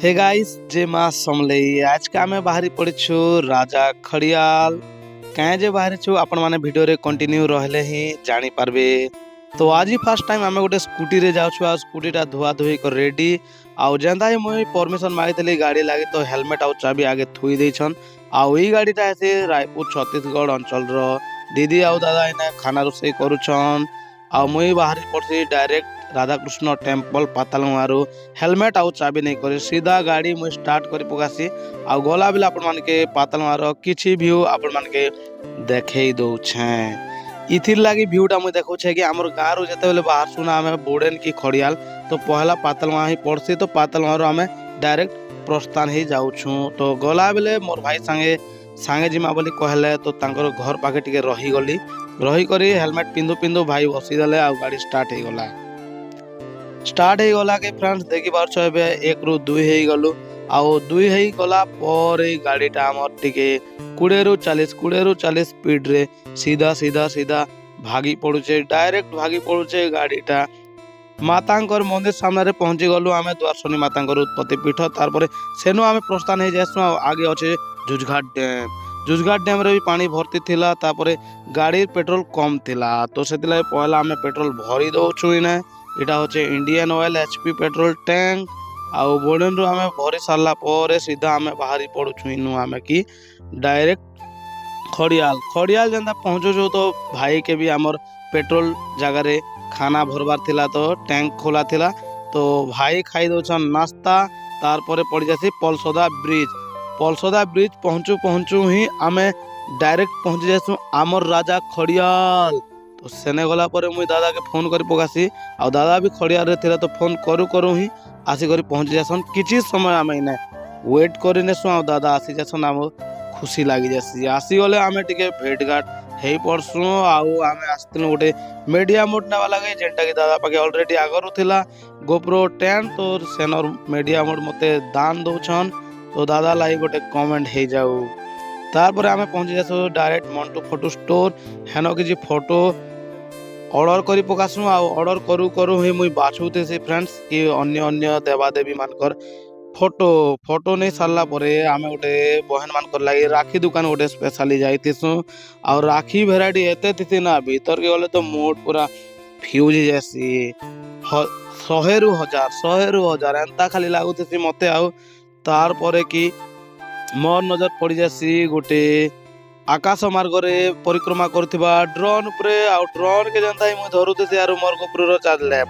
Hey guys जे माँ समलई आज का आमे बाहरी पड़ीछु राजा खड़ियाल कहीं जे बाहरी छु आपण माने वीडियो रे कंटिन्यू रहले ही जानी पारबे। तो आज ही फर्स्ट टाइम आमे गोटे स्कूटी रे जाउछु आ स्कूटी टा धुआ धुई कर रेडी आउ जेंदा ही मुई परमिशन मागितली गाड़ी लागे तो हेलमेट आउ चाबी आगे थुई देछन आउ ई गाड़ी टा से रायपुर छत्तीसगढ़ अंचल रो दीदी आउ दादा इने खाना रोसई करूछन आउ मुई बाहरी पड़सी डायरेक्ट राधाकृष्ण टेम्पल पातालमारू हेलमेट आउ चाबी नहीं करे सीधा गाड़ी मुई स्टार्ट कर पकासी आउ गला बेला आपण मान के पातालमार किछि व्यू आपण मान के देखै दउछे। इथिर लागी व्यूटा मुई देखौछे कि हमर गाँ रो जते बेले बाहर सुना हमें बोर्डन की खड़ियाल तो पहला पातालमा ही पड़सी तो पातालमारू हमें डायरेक्ट प्रस्थान ही जाउछु। तो गला बेले मोर भाई संगे सांगे जिमा बोली कहले तो तांकर घर पाखे टिके रही गली रही करी हेलमेट पिंधु पिंधु भाई बसी देले आउ गाड़ी स्टार्ट हो गला के फ्रेंड्स देखि पारछ एबे 1 रु 2 हे गलु आउ 2 हे गला पर गाड़ीटा हमर टिके 20 रु 40 स्पीड रे सीधा सीधा सीधा भागी पड़ुचे डायरेक्ट भागी पड़ुचे गाड़ीटा मातांकर मंदिर सामने रे पहुंची गलु आमे द्वारशनी मातांकर उत्पत्ति पीठ तारपरे सेनु आमे प्रस्थान हे जासु आगे अछि जुजघाट डैम रे भी पानी भर्ती थिला तापरे गाड़ी पेट्रोल कम थिला तो सेतिला पहला आमे पेट्रोल भरी दउछु इने इटा होचे Indian oil HP petrol tank आउ बोर्डन रो हमें भरी सारला पर सीधा हमें बाहरी पड़ुछु इनु हमें कि डायरेक्ट खड़ियाल जंदा पहुंचो जो तो भाई के भी हमर पेट्रोल जगह रे खाना भरबार थिला तो टैंक खोला थिला तो भाई खाई दउछन नाश्ता तार परे पड़ जासी पलसोदा ब्रिज पहुंचू ही हमें डायरेक्ट पहुंच जासु आमर राजा खड़ियाल तो सेने गला पर मुई दादा के फोन कर पकासी आ दादा भी खड़ियाल रे थिला तो फोन करू ही आसी करी पहुंच जासन किछि समय आमे इने वेट करिनेसु आ दादा आसी जासन आम खुशी लागी जासी आसी गले आमे टिके भेट घाट हेई पड़सु आउ आमे आस्तिनु गोटे मीडिया मोड ना वाला गई जेंटा कि दादा पाके ऑलरेडी आगरु थिला गोप्रो 10 तो सेनर मीडिया मोड मते दान दउछन तो दादा लाई गोटे कमेंट हे जाऊ तार आमे पहुंची जासु डायरेक्ट मंटू फोटो स्टोर हेनो कि फोटो ऑर्डर करी पकासु आ ऑर्डर करू ही मुई बाछुते से फ्रेंड्स कि अन्य देवादेवी मानकर फोटो नहीं सारला परे आमे गोटे बहन मानकर लागि राखी दुकान गोटे स्पेशली जाइतिसु आ राखी वेराइटी एते थिति ना भीतर के गले तो मोड पूरा फ्यूज जैसी 100 रु 1000 एंता खाली लागुतिसी मते आउ तार परे कि मोर नजर पड़ी जासी गोटे आकाश मार्ग रे परिक्रमा करथिबा ड्रोन उपरे आ ड्रोन के जनता ही मु धरुते से आरो मोर गोपुर रो चार्ज लैब